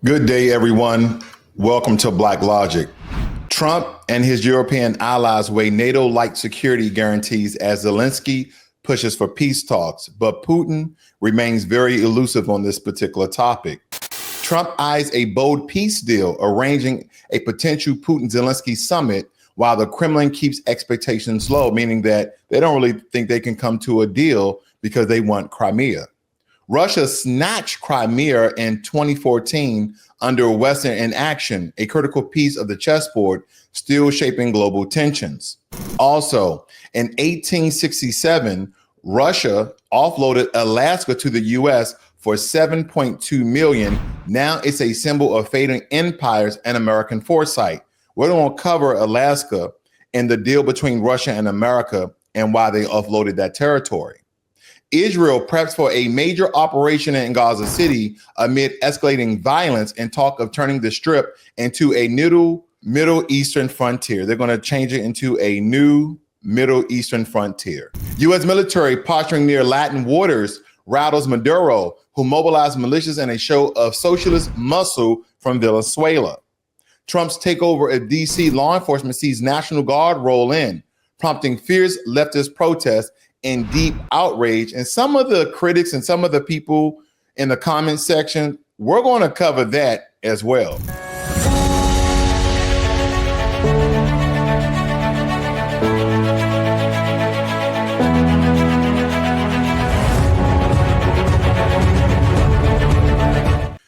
Good day, everyone. Welcome to Black Logic. Trump and his European allies weigh NATO-like security guarantees as Zelenskyy pushes for peace talks, but Putin remains very elusive on this particular topic. Trump eyes a bold peace deal, arranging a potential Putin-Zelenskyy summit, while the Kremlin keeps expectations low, meaning that they don't really think they can come to a deal because they want Crimea. Russia snatched Crimea in 2014 under Western inaction, a critical piece of the chessboard still shaping global tensions. Also, in 1867, Russia offloaded Alaska to the US for $7.2 million. Now it's a symbol of fading empires and American foresight. We're going to cover Alaska and the deal between Russia and America and why they offloaded that territory. Israel preps for a major operation in Gaza City amid escalating violence and talk of turning the Strip into a Middle Eastern frontier. They're going to change it into a new Middle Eastern frontier. U.S. military posturing near Latin waters rattles Maduro, who mobilized militias in a show of socialist muscle from Venezuela. Trump's takeover of D.C. law enforcement sees National Guard roll in, prompting fierce leftist protests and deep outrage. And some of the critics and some of the people in the comment section, we're going to cover that as well.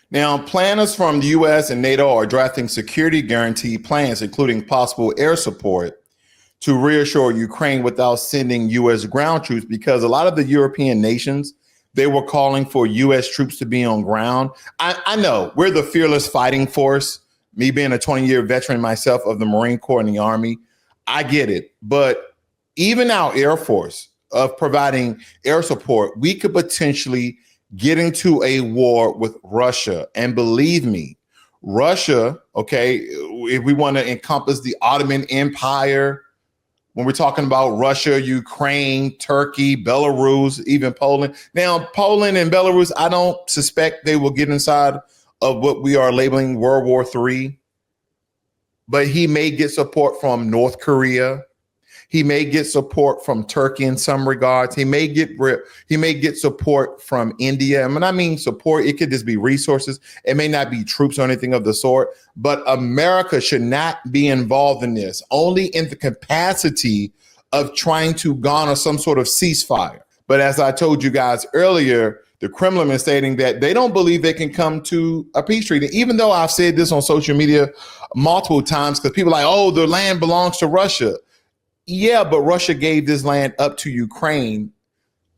Now, planners from the U.S. and NATO are drafting security guarantee plans, including possible air support, to reassure Ukraine without sending U.S. ground troops, because a lot of the European nations, they were calling for U.S. troops to be on ground. I know we're the fearless fighting force, me being a 20-year veteran myself of the Marine Corps and the Army. I get it. But even our Air Force of providing air support, we could potentially get into a war with Russia. And believe me, Russia, okay, if we want to encompass the Ottoman Empire, when we're talking about Russia, Ukraine, Turkey, Belarus, even Poland. Now, Poland and Belarus, I don't suspect they will get inside of what we are labeling World War III. But he may get support from North Korea. He may get support from Turkey in some regards. He may get support from India. And when I mean support, it could just be resources. It may not be troops or anything of the sort. But America should not be involved in this, only in the capacity of trying to garner some sort of ceasefire. But as I told you guys earlier, the Kremlin is stating that they don't believe they can come to a peace treaty, even though I've said this on social media multiple times, because people are like, oh, the land belongs to Russia. Yeah, but Russia gave this land up to Ukraine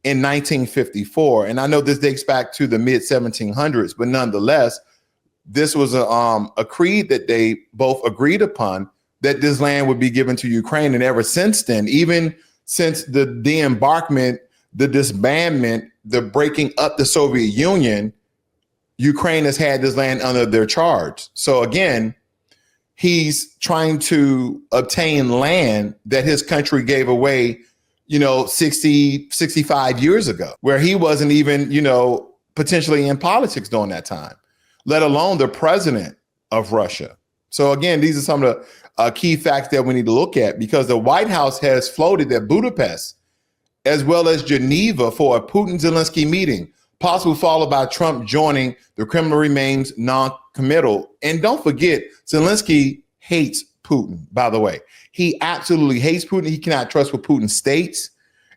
in 1954. And I know this dates back to the mid 1700s, but nonetheless, this was a creed that they both agreed upon, that this land would be given to Ukraine. And ever since then, even since the de-embarkment, the disbandment, the breaking up the Soviet Union, Ukraine has had this land under their charge. So again, he's trying to obtain land that his country gave away, 65 years ago, where he wasn't even, potentially in politics during that time, let alone the president of Russia. So again, these are some of the key facts that we need to look at, because the White House has floated that Budapest, as well as Geneva, for a Putin-Zelenskyy meeting, possibly followed by Trump joining. The Kremlin remains non-committal. And don't forget, Zelenskyy hates Putin, by the way. He absolutely hates Putin. He cannot trust what Putin states.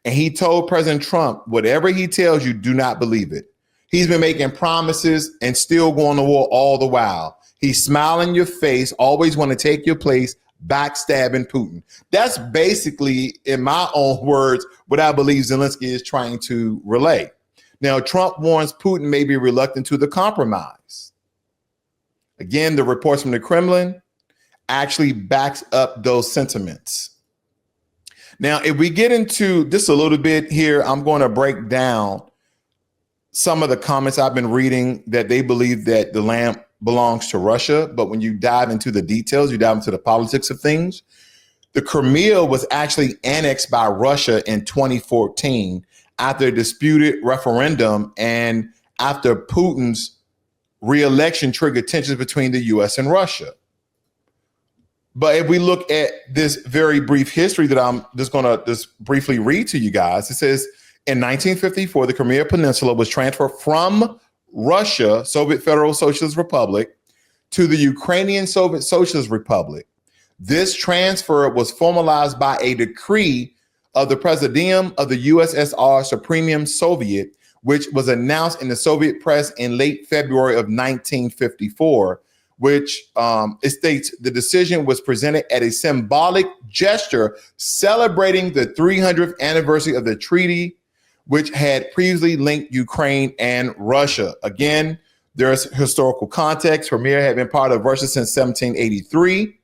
And he told President Trump, whatever he tells you, do not believe it. He's been making promises and still going to war all the while. He's smiling in your face, always want to take your place, backstabbing Putin. That's basically, in my own words, what I believe Zelenskyy is trying to relay. Now, Trump warns Putin may be reluctant to the compromise. Again, the reports from the Kremlin actually backs up those sentiments. Now, if we get into just a little bit here, I'm going to break down some of the comments I've been reading that they believe that the land belongs to Russia. But when you dive into the details, you dive into the politics of things, the Crimea was actually annexed by Russia in 2014 after a disputed referendum and after Putin's re-election triggered tensions between the U.S. and Russia. But if we look at this very brief history that I'm just going to just briefly read to you guys, it says in 1954, the Crimea Peninsula was transferred from Russia, Soviet Federal Socialist Republic, to the Ukrainian Soviet Socialist Republic. This transfer was formalized by a decree of the Presidium of the USSR Supreme Soviet, which was announced in the Soviet press in late February of 1954, which it states the decision was presented at a symbolic gesture celebrating the 300th anniversary of the treaty, which had previously linked Ukraine and Russia. Again, there's historical context. Crimea had been part of Russia since 1783,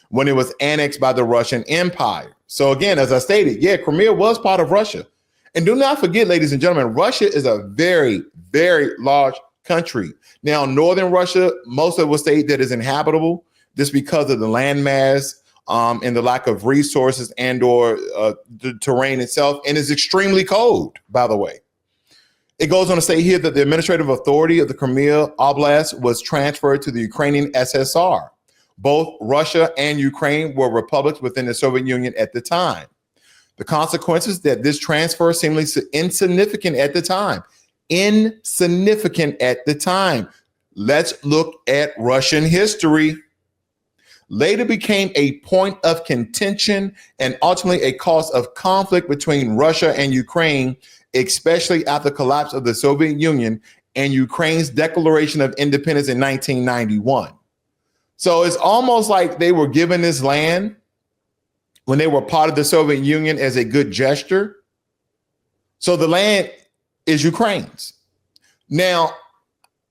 when it was annexed by the Russian Empire. So again, as I stated, yeah, Crimea was part of Russia. And do not forget, ladies and gentlemen, Russia is a very, very large country. Now, northern Russia, most of it will state that is inhabitable just because of the landmass and the lack of resources and or the terrain itself, and is extremely cold, by the way. It goes on to say here that the administrative authority of the Crimea Oblast was transferred to the Ukrainian SSR. Both Russia and Ukraine were republics within the Soviet Union at the time. The consequences that this transfer seemed insignificant at the time. Insignificant at the time. Let's look at Russian history. Later became a point of contention and ultimately a cause of conflict between Russia and Ukraine, especially after the collapse of the Soviet Union and Ukraine's declaration of independence in 1991. So it's almost like they were given this land when they were part of the Soviet Union as a good gesture. So the land is Ukraine's. Now,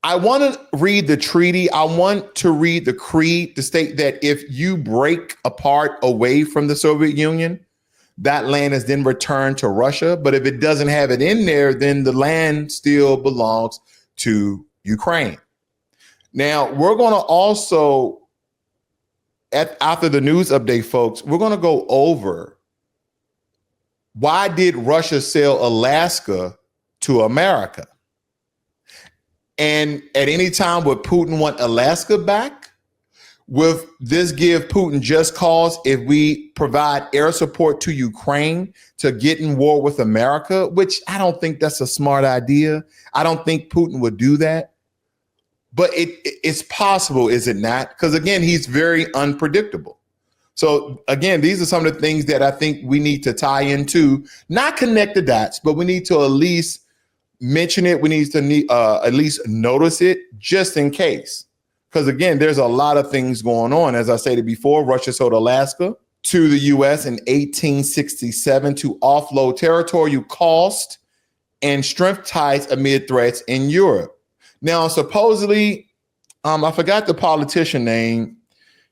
I want to read the treaty. I want to read the creed to state that if you break apart away from the Soviet Union, that land is then returned to Russia. But if it doesn't have it in there, then the land still belongs to Ukraine. Now, we're going to also, after the news update, folks, we're going to go over why did Russia sell Alaska to America? And at any time would Putin want Alaska back? Will this give Putin just cause if we provide air support to Ukraine to get in war with America? Which I don't think that's a smart idea. I don't think Putin would do that. But it's possible, is it not? Because again, he's very unpredictable. So again, these are some of the things that I think we need to tie into, not connect the dots, but we need to at least mention it. We need to at least notice it just in case. Because again, there's a lot of things going on. As I stated before, Russia sold Alaska to the U.S. in 1867 to offload territorial cost and strength ties amid threats in Europe. Now, supposedly, I forgot the politician name.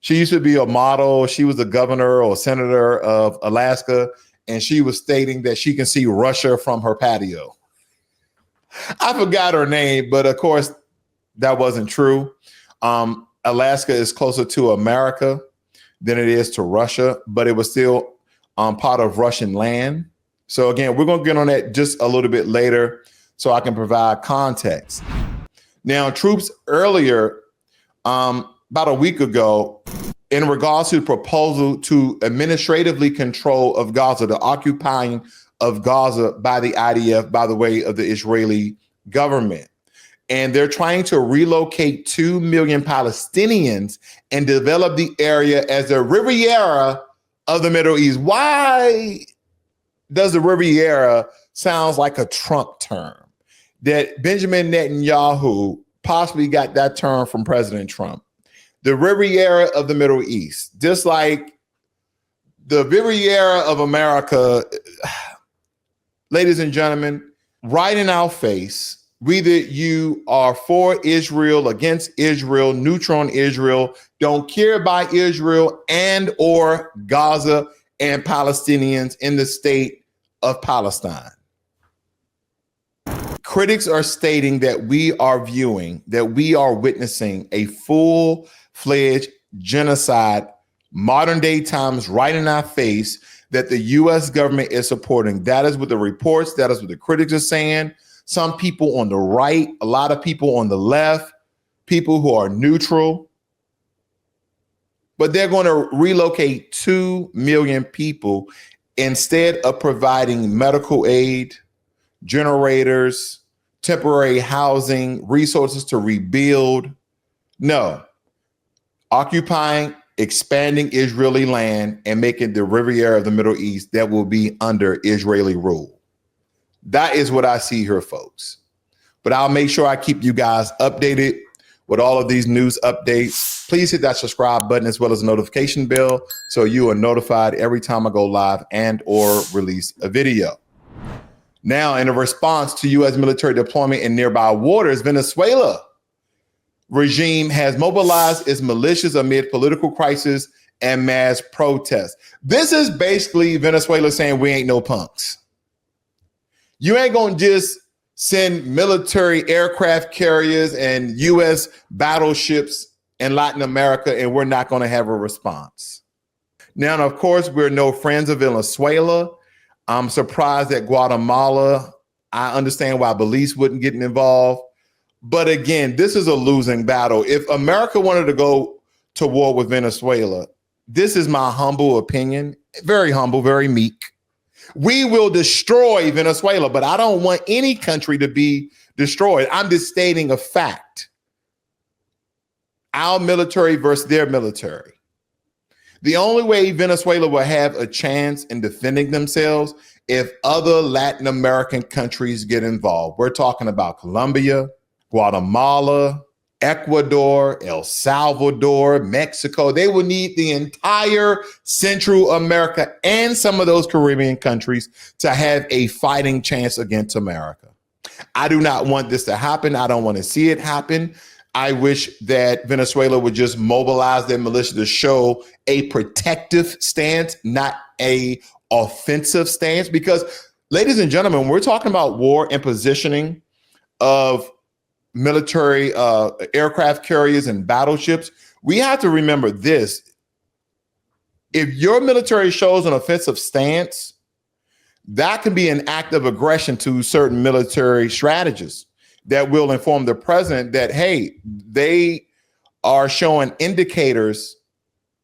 She used to be a model. She was a governor or senator of Alaska, and she was stating that she can see Russia from her patio. I forgot her name, but of course, that wasn't true. Alaska is closer to America than it is to Russia, but it was still part of Russian land. So again, we're going to get on that just a little bit later so I can provide context. Now, troops earlier, about a week ago, in regards to the proposal to administratively control of Gaza, the occupying of Gaza by the IDF, by the way of the Israeli government. And they're trying to relocate 2 million Palestinians and develop the area as the Riviera of the Middle East. Why does the Riviera sounds like a Trump term? That Benjamin Netanyahu possibly got that term from President Trump. The Riviera of the Middle East, just like the Riviera of America. Ladies and gentlemen, right in our face, whether you are for Israel, against Israel, neutral on Israel, don't care about Israel and or Gaza and Palestinians in the state of Palestine. Critics are stating that we are witnessing a full-fledged genocide, modern day times, right in our face, that the U.S. government is supporting. That is what the reports, that is what the critics are saying. Some people on the right, a lot of people on the left, people who are neutral. But they're going to relocate 2 million people instead of providing medical aid, generators, temporary housing, resources to rebuild. No, occupying, expanding Israeli land and making the Riviera of the Middle East that will be under Israeli rule. That is what I see here, folks. But I'll make sure I keep you guys updated with all of these news updates. Please hit that subscribe button as well as the notification bell so you are notified every time I go live and or release a video. Now, in a response to U.S. military deployment in nearby waters, Venezuela regime has mobilized its militias amid political crisis and mass protests. This is basically Venezuela saying we ain't no punks. You ain't gonna just send military aircraft carriers and U.S. battleships in Latin America and we're not gonna have a response. Now, of course, we're no friends of Venezuela. I'm surprised that Guatemala, I understand why Belize wouldn't get involved. But again, this is a losing battle. If America wanted to go to war with Venezuela, this is my humble opinion, very humble, very meek. We will destroy Venezuela, but I don't want any country to be destroyed. I'm just stating a fact. Our military versus their military. The only way Venezuela will have a chance in defending themselves if other Latin American countries get involved. We're talking about Colombia, Guatemala, Ecuador, El Salvador, Mexico. They will need the entire Central America and some of those Caribbean countries to have a fighting chance against America. I do not want this to happen. I don't want to see it happen. I wish that Venezuela would just mobilize their militia to show a protective stance, not a offensive stance. Because, ladies and gentlemen, when we're talking about war and positioning of military aircraft carriers and battleships, we have to remember this. If your military shows an offensive stance, that can be an act of aggression to certain military strategists that will inform the president that, hey, they are showing indicators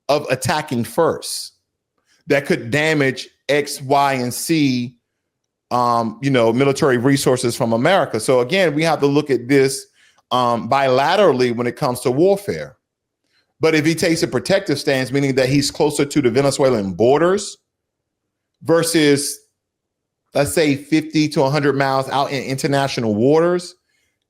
of attacking first that could damage X, Y, and Z, military resources from America. So again, we have to look at this bilaterally when it comes to warfare. But if he takes a protective stance, meaning that he's closer to the Venezuelan borders versus, let's say, 50 to 100 miles out in international waters,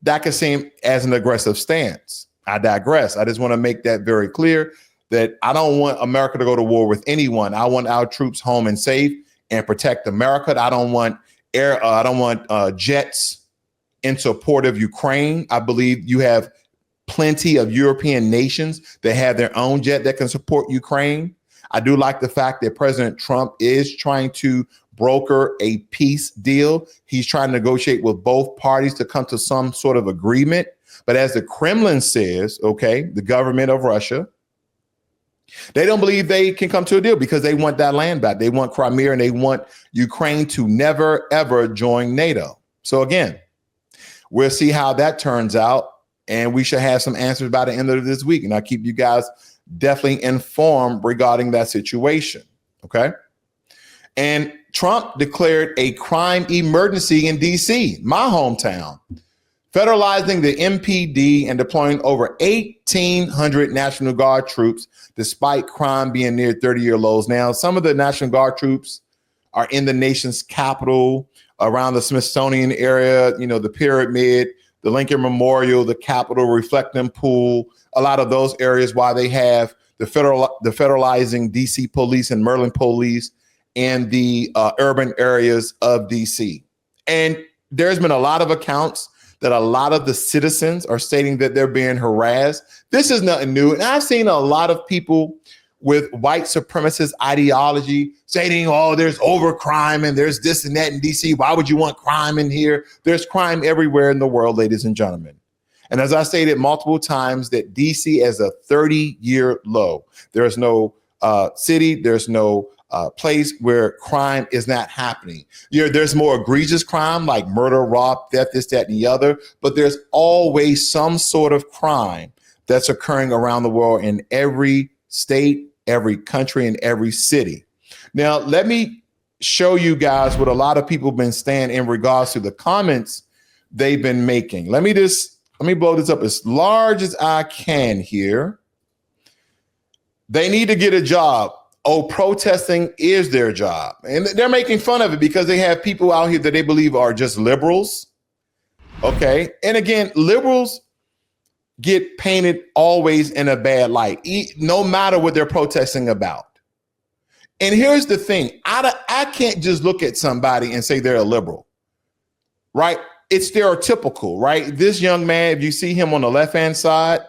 that could seem as an aggressive stance. I digress. I just want to make that very clear that I don't want America to go to war with anyone. I want our troops home and safe and protect America. I don't want jets in support of Ukraine. I believe you have plenty of European nations that have their own jet that can support Ukraine. I do like the fact that President Trump is trying to broker a peace deal. He's trying to negotiate with both parties to come to some sort of agreement. But as the Kremlin says, okay, the government of Russia, they don't believe they can come to a deal because they want that land back. They want Crimea and they want Ukraine to never, ever join NATO. So again, we'll see how that turns out. And we should have some answers by the end of this week. And I'll keep you guys definitely informed regarding that situation. Okay. And Trump declared a crime emergency in D.C., my hometown, federalizing the MPD and deploying over 1,800 National Guard troops, despite crime being near 30-year lows. Now, some of the National Guard troops are in the nation's capital, around the Smithsonian area, the Pyramid, the Lincoln Memorial, the Capitol Reflecting Pool, a lot of those areas, while they have the federalizing D.C. police and Maryland police in the urban areas of D.C. And there's been a lot of accounts that a lot of the citizens are stating that they're being harassed. This is nothing new. And I've seen a lot of people with white supremacist ideology saying, oh, there's over crime and there's this and that in D.C. Why would you want crime in here? There's crime everywhere in the world, ladies and gentlemen. And as I stated multiple times, that D.C. is a 30-year low. There's no city, there's no place where crime is not happening. There's more egregious crime like murder, rob, theft, this, that, and the other, but there's always some sort of crime that's occurring around the world in every state, every country, and every city. Now, let me show you guys what a lot of people have been saying in regards to the comments they've been making. Let me blow this up as large as I can here. They need to get a job. Oh, protesting is their job. And they're making fun of it because they have people out here that they believe are just liberals. Okay. And again, liberals get painted always in a bad light, no matter what they're protesting about. And here's the thing. I can't just look at somebody and say they're a liberal, right? It's stereotypical, right? This young man, if you see him on the left-hand side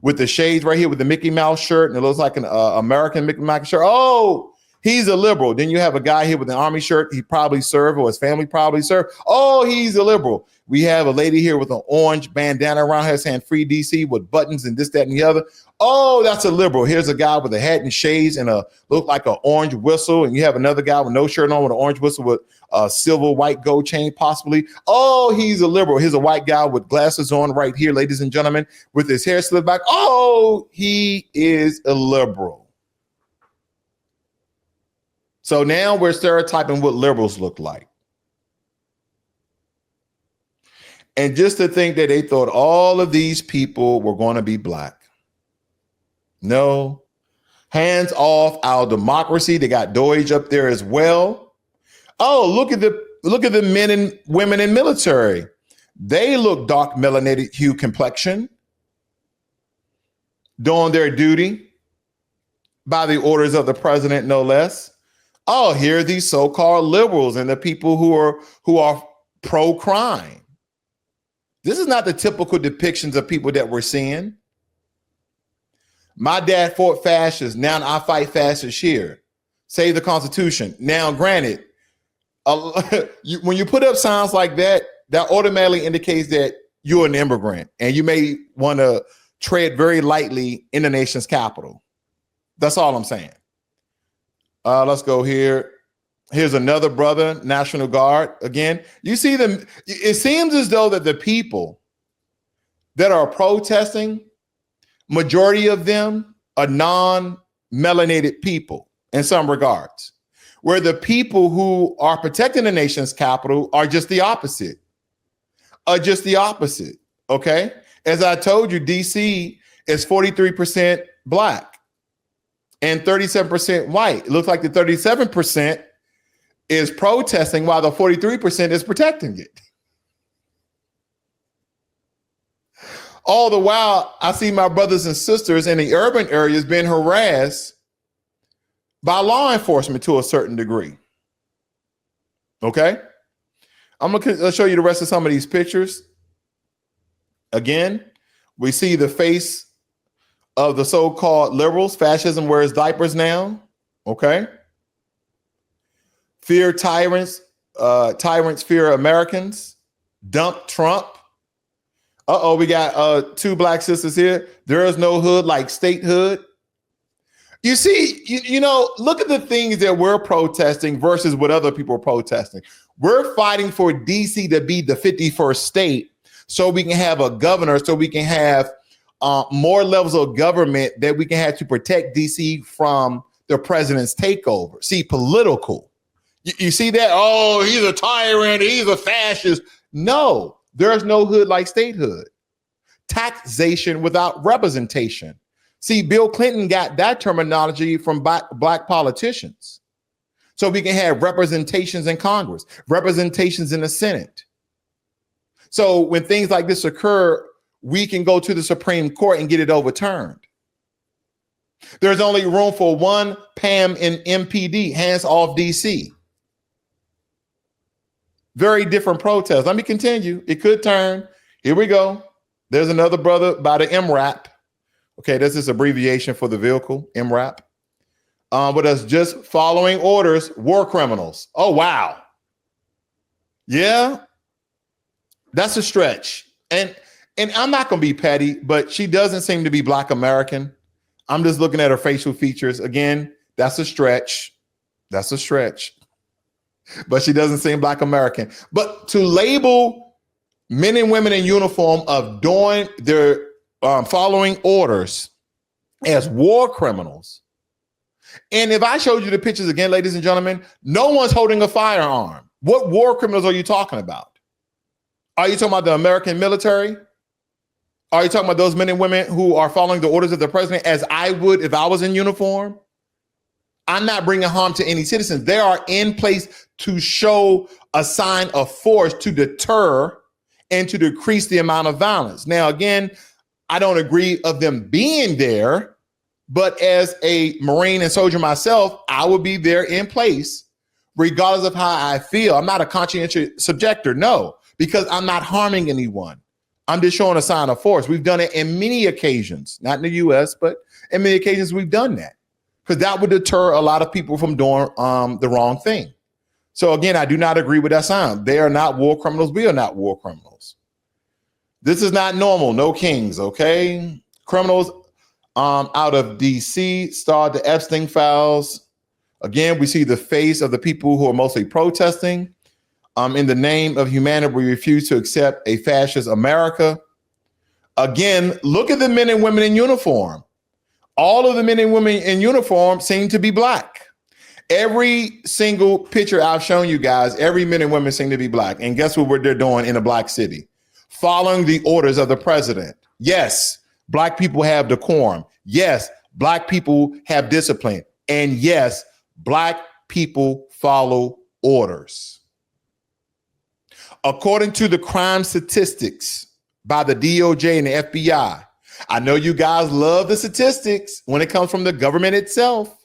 with the shades right here with the Mickey Mouse shirt, and it looks like an American Mickey Mouse shirt. Oh, he's a liberal. Then you have a guy here with an army shirt. He probably served, or his family probably served. Oh, he's a liberal. We have a lady here with an orange bandana around her saying free DC with buttons and this, that, and the other. Oh, that's a liberal. Here's a guy with a hat and shades and look like an orange whistle. And you have another guy with no shirt on with an orange whistle with a silver, white, gold chain, possibly. Oh, he's a liberal. Here's a white guy with glasses on right here, ladies and gentlemen, with his hair slicked back. Oh, he is a liberal. So now we're stereotyping what liberals look like. And just to think that they thought all of these people were going to be black. No, hands off our democracy. They got Deutsch up there as well. Oh, look at the men and women in military. They look dark melanated hue complexion, doing their duty by the orders of the president, no less. Oh, here are these so-called liberals and the people who are pro-crime. This is not the typical depictions of people that we're seeing. My dad fought fascists. Now I fight fascists here. Save the Constitution. Now, granted, when you put up signs like that, that automatically indicates that you're an immigrant and you may want to tread very lightly in the nation's capital. That's all I'm saying. Let's go here. Here's another brother, National Guard. Again, you see them. It seems as though that the people that are protesting, majority of them are non-melanated people in some regards, where the people who are protecting the nation's capital are just the opposite. Okay. As I told you, DC is 43% black and 37% white. It looks like the 37% is protesting while the 43% is protecting it. All the while, I see my brothers and sisters in the urban areas being harassed by law enforcement to a certain degree. Okay? I'm going to show you the rest of some of these pictures. Again, we see the face of the so-called liberals. Fascism wears diapers now. Okay? Fear tyrants. Tyrants fear Americans. Dump Trump. Uh-oh, we got two black sisters here. There is no hood like statehood. You see, you know, look at the things that we're protesting versus what other people are protesting. We're fighting for DC to be the 51st state so we can have a governor, so we can have more levels of government that we can have to protect DC from the president's takeover. See, political. You see that? Oh, he's a tyrant. He's a fascist. No. There's no hood like statehood. Taxation without representation. See, Bill Clinton got that terminology from black politicians. So we can have representations in Congress, representations in the Senate. So when things like this occur, we can go to the Supreme Court and get it overturned. There's only room for one Pam in MPD, hands off DC. Very different protests. Let me continue. It could turn. Here we go. There's another brother by the MRAP. Okay, this is abbreviation for the vehicle, MRAP. With us just following orders, war criminals. Oh, wow. Yeah, that's a stretch. And I'm not going to be petty, but she doesn't seem to be Black American. I'm just looking at her facial features. Again, that's a stretch. That's a stretch. But she doesn't seem Black American. But to label men and women in uniform of doing their following orders as war criminals. And if I showed you the pictures again, ladies and gentlemen, no one's holding a firearm. What war criminals are you talking about? Are you talking about the American military? Are you talking about those men and women who are following the orders of the president as I would if I was in uniform? I'm not bringing harm to any citizens. They are in place to show a sign of force to deter and to decrease the amount of violence. Now, again, I don't agree of them being there, but as a Marine and soldier myself, I would be there in place regardless of how I feel. I'm not a conscientious subjector, no, because I'm not harming anyone. I'm just showing a sign of force. We've done it in many occasions, not in the US, but in many occasions we've done that because that would deter a lot of people from doing the wrong thing. So again, I do not agree with that sign. They are not war criminals. We are not war criminals. This is not normal. No kings, okay? Criminals out of DC starred the Epstein files. Again, we see the face of the people who are mostly protesting. In the name of humanity, we refuse to accept a fascist America. Again, look at the men and women in uniform. All of the men and women in uniform seem to be Black. Every single picture I've shown you guys, every men and women seem to be Black. And guess what they're doing in a Black city? Following the orders of the president. Yes, Black people have decorum. Yes, Black people have discipline. And yes, Black people follow orders. According to the crime statistics by the DOJ and the FBI, I know you guys love the statistics when it comes from the government itself.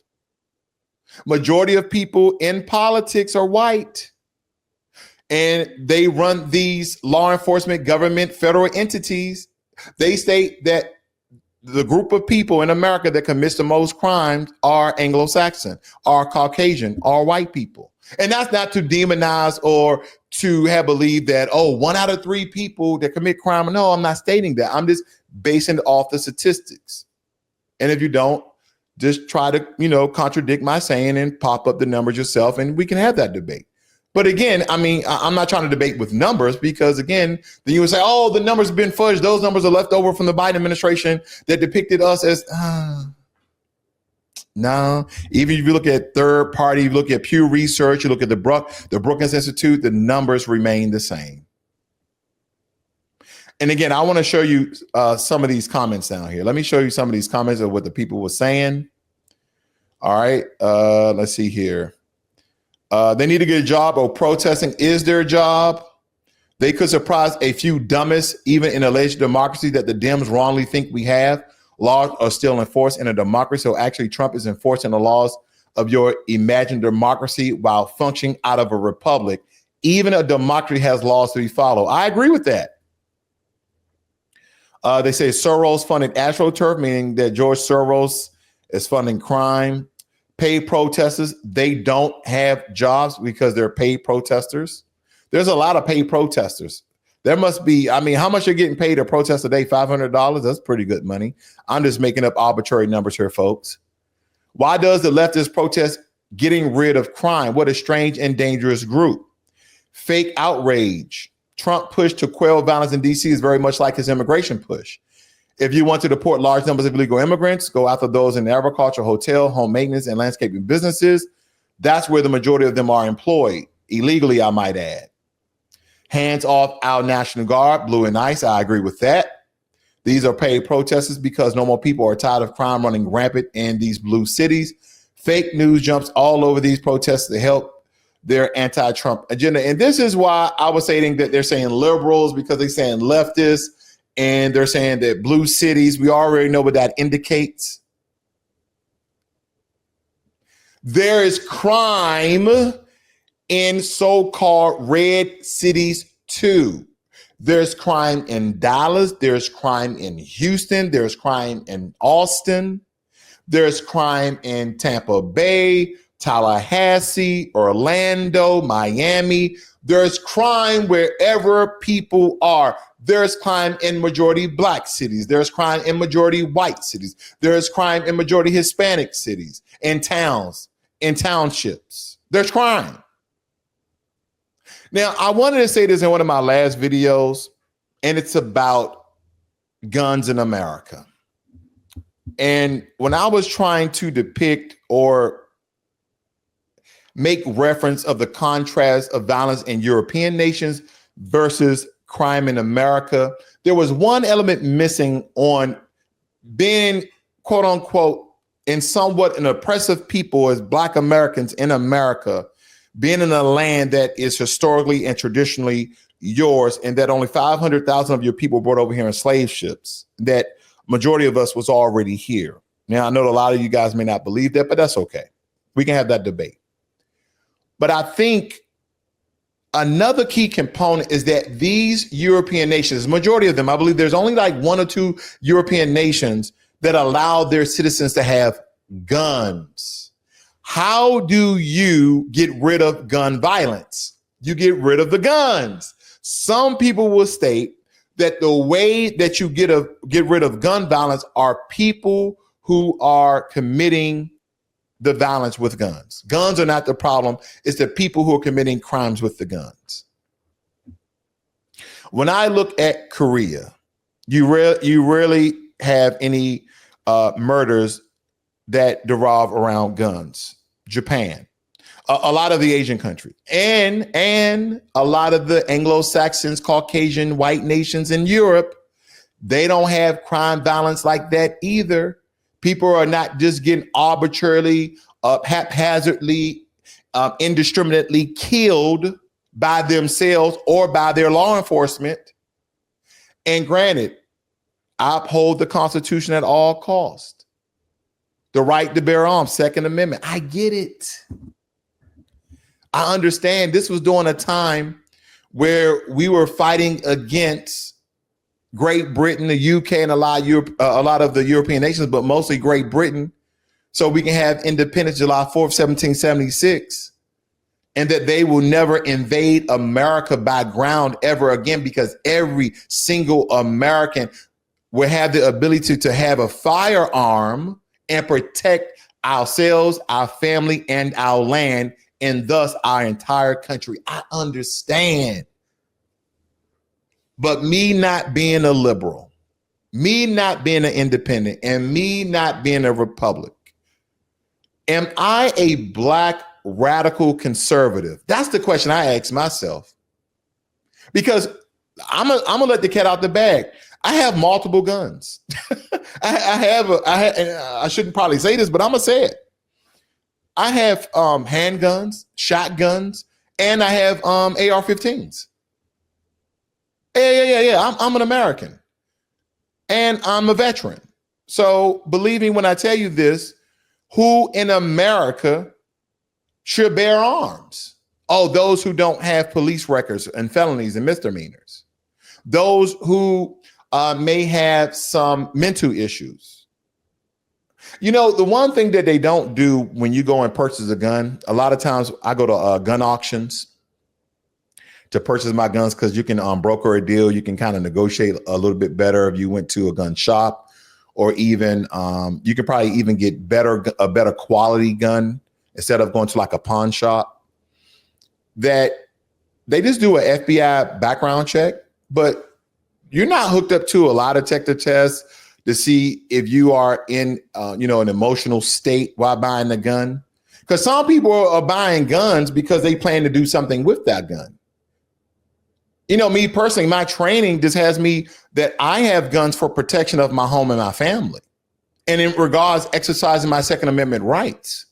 Majority of people in politics are white, and they run these law enforcement, government, federal entities. They state that the group of people in America that commits the most crimes are Anglo-Saxon, are Caucasian, are white people. And that's not to demonize or to have believed that, oh, 1 out of 3 people that commit crime. No, I'm not stating that. I'm just basing it off the statistics. And if you don't, just try to, contradict my saying and pop up the numbers yourself, and we can have that debate. But again, I mean, I'm not trying to debate with numbers because, again, then you would say, oh, the numbers have been fudged. Those numbers are left over from the Biden administration that depicted us as, no. Even if you look at third party, you look at Pew Research, you look at the Brookings Institute, the numbers remain the same. And again, I want to show you some of these comments down here. Let me show you some of these comments of what the people were saying. All right, let's see here. They need to get a job, or protesting is their job. They could surprise a few dumbass, even in alleged democracy that the Dems wrongly think we have. Laws are still enforced in a democracy. So actually Trump is enforcing the laws of your imagined democracy while functioning out of a republic. Even a democracy has laws to be followed. I agree with that. They say Soros funded AstroTurf, meaning that George Soros is funding crime. Paid protesters, they don't have jobs because they're paid protesters. There's a lot of paid protesters. There must be, I mean, how much you're getting paid to protest a day? $500? That's pretty good money. I'm just making up arbitrary numbers here, folks. Why does the leftist protest getting rid of crime? What a strange and dangerous group. Fake outrage. Trump push to quell violence in DC is very much like his immigration push. If you want to deport large numbers of illegal immigrants, go after those in agriculture, hotel, home maintenance, and landscaping businesses. That's where the majority of them are employed, illegally, I might add. Hands off our National Guard, blue and ice. I agree with that. These are paid protesters because normal people are tired of crime running rampant in these blue cities. Fake news jumps all over these protests to help their anti-Trump agenda. And this is why I was saying that they're saying liberals, because they're saying leftists, and they're saying that blue cities, we already know what that indicates. There is crime in so-called red cities too. There's crime in Dallas. There's crime in Houston. There's crime in Austin. There's crime in Tampa Bay, Tallahassee, Orlando, Miami. There's crime wherever people are. There's crime in majority Black cities. There's crime in majority white cities. There's crime in majority Hispanic cities and towns in townships. There's crime. Now, I wanted to say this in one of my last videos, and it's about guns in America. And when I was trying to depict or make reference of the contrast of violence in European nations versus crime in America, there was one element missing on being, quote unquote, in somewhat an oppressive people as Black Americans in America, being in a land that is historically and traditionally yours, and that only 500,000 of your people brought over here in slave ships, that majority of us was already here. Now, I know a lot of you guys may not believe that, but that's okay. We can have that debate. But I think another key component is that these European nations, majority of them, I believe there's only like one or two European nations that allow their citizens to have guns. How do you get rid of gun violence? You get rid of the guns. Some people will state that the way that you get rid of gun violence are people who are committing the violence with guns. Guns are not the problem. It's the people who are committing crimes with the guns. When I look at Korea, you rarely have any murders that derive around guns. Japan, a lot of the Asian countries, and a lot of the Anglo-Saxons, Caucasian, white nations in Europe, they don't have crime violence like that either. People are not just getting arbitrarily, haphazardly, indiscriminately killed by themselves or by their law enforcement. And granted, I uphold the Constitution at all costs. The right to bear arms, Second Amendment. I get it. I understand this was during a time where we were fighting against Great Britain, the UK, and a lot of the European nations, but mostly Great Britain, so we can have independence July 4th, 1776, and that they will never invade America by ground ever again, because every single American will have the ability to have a firearm and protect ourselves, our family, and our land, and thus our entire country. I understand. But me not being a liberal, me not being an independent, and me not being a Republic, am I a Black radical conservative? That's the question I ask myself. Because I'm gonna let the cat out the bag. I have multiple guns. I shouldn't probably say this, but I'm gonna say it. I have handguns, shotguns, and I have AR-15s. Yeah. I'm an American, and I'm a veteran. So believe me when I tell you this, who in America should bear arms? Oh, those who don't have police records and felonies and misdemeanors. Those who may have some mental issues. You know, the one thing that they don't do when you go and purchase a gun, a lot of times I go to gun auctions to purchase my guns, because you can broker a deal. You can kind of negotiate a little bit better if you went to a gun shop, or even you can probably even get a better quality gun instead of going to like a pawn shop. That they just do an FBI background check, but you're not hooked up to a lie detector test to see if you are in, an emotional state while buying the gun. Because some people are buying guns because they plan to do something with that gun. You know, me personally, my training just has me that I have guns for protection of my home and my family. And in regards exercising my Second Amendment rights.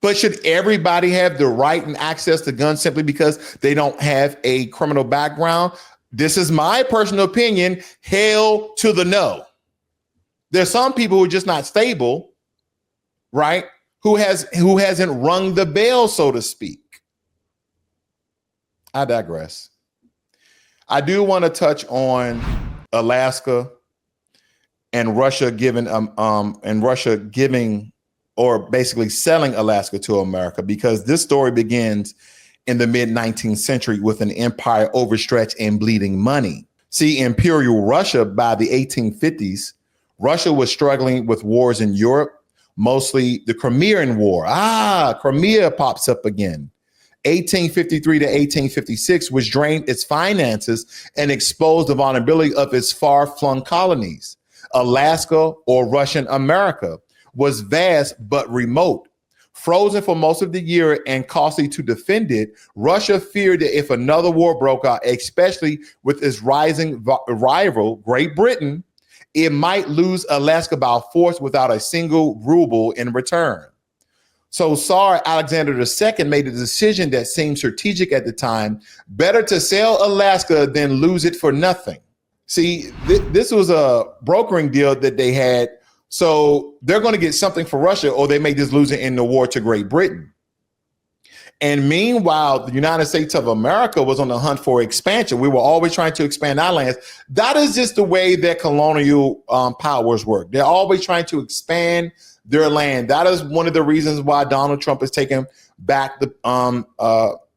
But should everybody have the right and access to guns simply because they don't have a criminal background? This is my personal opinion. Hell to the no. There's some people who are just not stable, right? Who hasn't rung the bell, so to speak. I digress. I do want to touch on Alaska and Russia giving or basically selling Alaska to America, because this story begins in the mid-19th century with an empire overstretched and bleeding money. See, Imperial Russia by the 1850s, Russia was struggling with wars in Europe, mostly the Crimean War. Crimea pops up again. 1853 to 1856, which drained its finances and exposed the vulnerability of its far-flung colonies. Alaska, or Russian America, was vast but remote. Frozen for most of the year and costly to defend it, Russia feared that if another war broke out, especially with its rising rival, Great Britain, it might lose Alaska by force without a single ruble in return. So Tsar Alexander II made a decision that seemed strategic at the time: better to sell Alaska than lose it for nothing. See, this was a brokering deal that they had. So they're going to get something for Russia, or they may just lose it in the war to Great Britain. And meanwhile, the United States of America was on the hunt for expansion. We were always trying to expand our lands. That is just the way that colonial powers work. They're always trying to expand their land. That is one of the reasons why Donald Trump is taking back the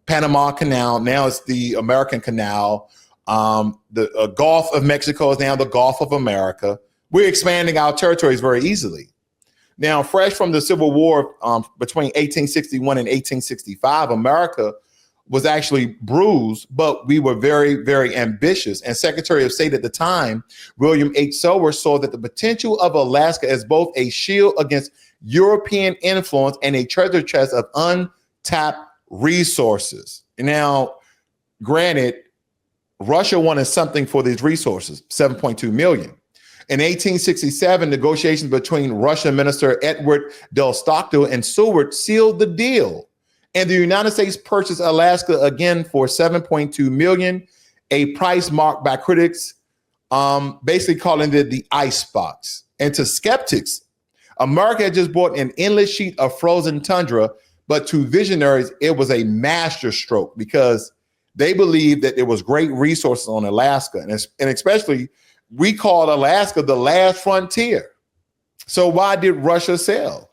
Panama Canal. Now it's the American Canal. The Gulf of Mexico is now the Gulf of America. We're expanding our territories very easily. Now, fresh from the Civil War between 1861 and 1865, America was actually bruised, but we were very, very ambitious. And Secretary of State at the time, William H. Seward, saw that the potential of Alaska as both a shield against European influence and a treasure chest of untapped resources. Now, granted, Russia wanted something for these resources, 7.2 million. In 1867, negotiations between Russian Minister Edward Del Stockdale and Seward sealed the deal, and the United States purchased Alaska again for 7.2 million, a price marked by critics basically calling it the icebox. And to skeptics, America had just bought an endless sheet of frozen tundra, but to visionaries, it was a master stroke because they believed that there was great resources on Alaska, and especially we called Alaska the last frontier. So why did Russia sell?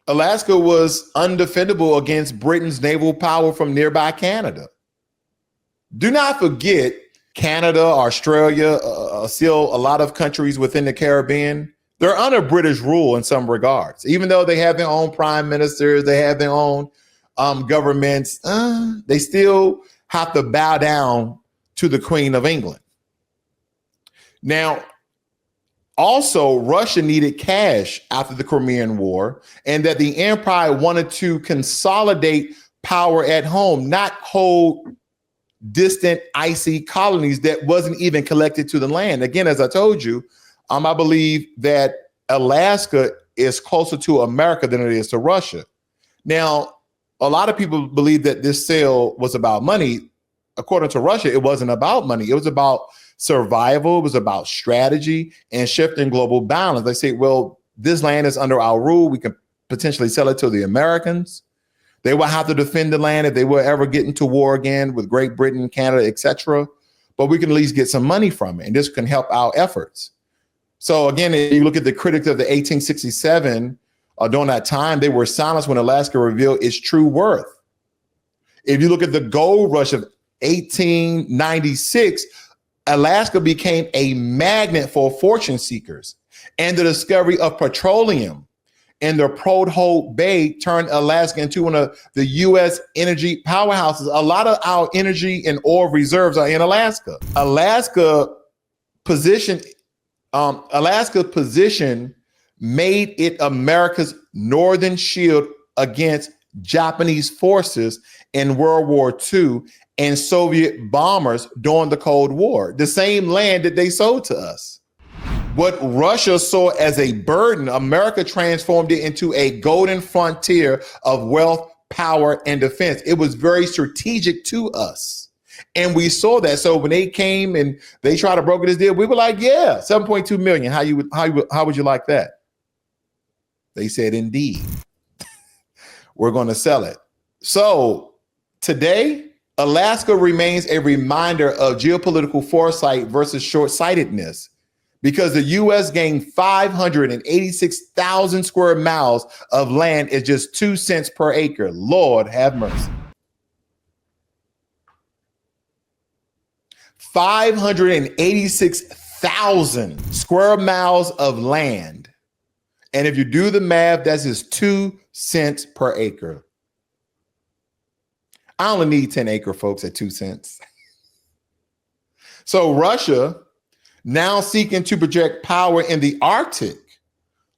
Alaska was undefendable against Britain's naval power from nearby Canada. Do not forget, Canada, Australia, still a lot of countries within the Caribbean, they're under British rule in some regards. Even though they have their own prime ministers, they have their own governments, they still have to bow down to the Queen of England. Now, also, Russia needed cash after the Crimean War, and that the empire wanted to consolidate power at home, not hold distant, icy colonies that wasn't even collected to the land. Again, as I told you, I believe that Alaska is closer to America than it is to Russia. Now, a lot of people believe that this sale was about money. According to Russia, it wasn't about money. It was about survival. It was about strategy and shifting global balance. They say, well, this land is under our rule. We can potentially sell it to the Americans. They will have to defend the land if they will ever get into war again with Great Britain, Canada, etc. But we can at least get some money from it, and this can help our efforts. So again, if you look at the critics of the 1867, during that time, they were silenced when Alaska revealed its true worth. If you look at the gold rush of 1896, Alaska became a magnet for fortune seekers, and the discovery of petroleum in the Port Hope Bay turned Alaska into one of the U.S. energy powerhouses. A lot of our energy and oil reserves are in Alaska. Alaska's position made it America's northern shield against Japanese forces in World War II and Soviet bombers during the Cold War, the same land that they sold to us. What Russia saw as a burden, America transformed it into a golden frontier of wealth, power, and defense. It was very strategic to us. And we saw that. So when they came and they tried to broker this deal, we were like, yeah, 7.2 million. How would you like that? They said, indeed, we're going to sell it. So today, Alaska remains a reminder of geopolitical foresight versus short-sightedness, because the U.S. gained 586,000 square miles of land at just 2 cents per acre. Lord have mercy. 586,000 square miles of land And if you do the math, that's just 2 cents per acre. I only need 10 acre, folks, at 2 cents. So Russia, now seeking to project power in the Arctic,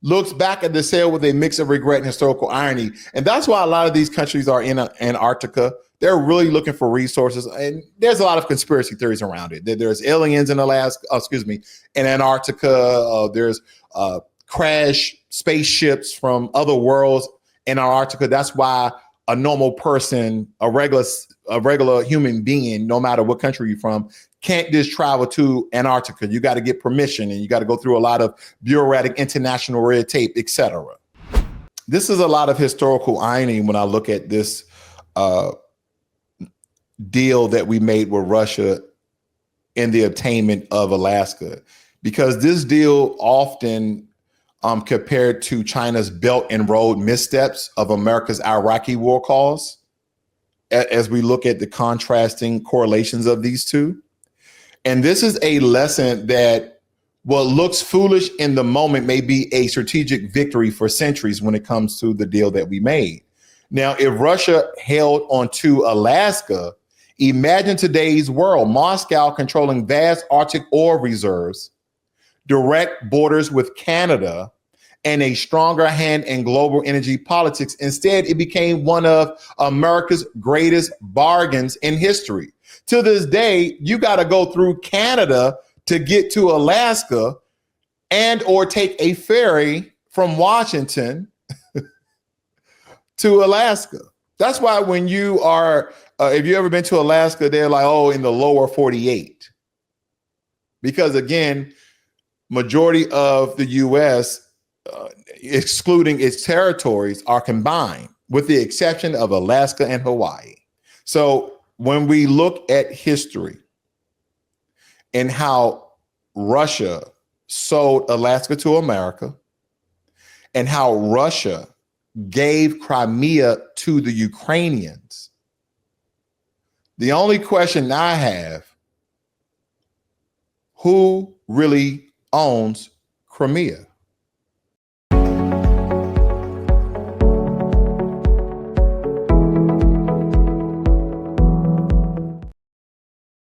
looks back at the sale with a mix of regret and historical irony. And that's why a lot of these countries are in Antarctica. They're really looking for resources. And there's a lot of conspiracy theories around it. There's aliens in in Antarctica. There's crash spaceships from other worlds in Antarctica. That's why a normal person, a regular human being, no matter what country you're from, can't just travel to Antarctica. You got to get permission, and you got to go through a lot of bureaucratic international red tape, etc. This is a lot of historical irony when I look at this deal that we made with Russia in the obtainment of Alaska, because this deal often compared to China's Belt and Road missteps of America's Iraqi war cause, as we look at the contrasting correlations of these two. And this is a lesson that what looks foolish in the moment may be a strategic victory for centuries when it comes to the deal that we made. Now, if Russia held onto Alaska, imagine today's world: Moscow controlling vast Arctic oil reserves, direct borders with Canada, and a stronger hand in global energy politics. Instead, it became one of America's greatest bargains in history. To this day, you got to go through Canada to get to Alaska, and or take a ferry from Washington to Alaska. That's why when you are, if you've ever been to Alaska, they're like, oh, in the lower 48. Because again, majority of the U.S., excluding its territories, are combined, with the exception of Alaska and Hawaii. So when we look at history and how Russia sold Alaska to America, and how Russia gave Crimea to the Ukrainians, the only question I have: who really owns Crimea?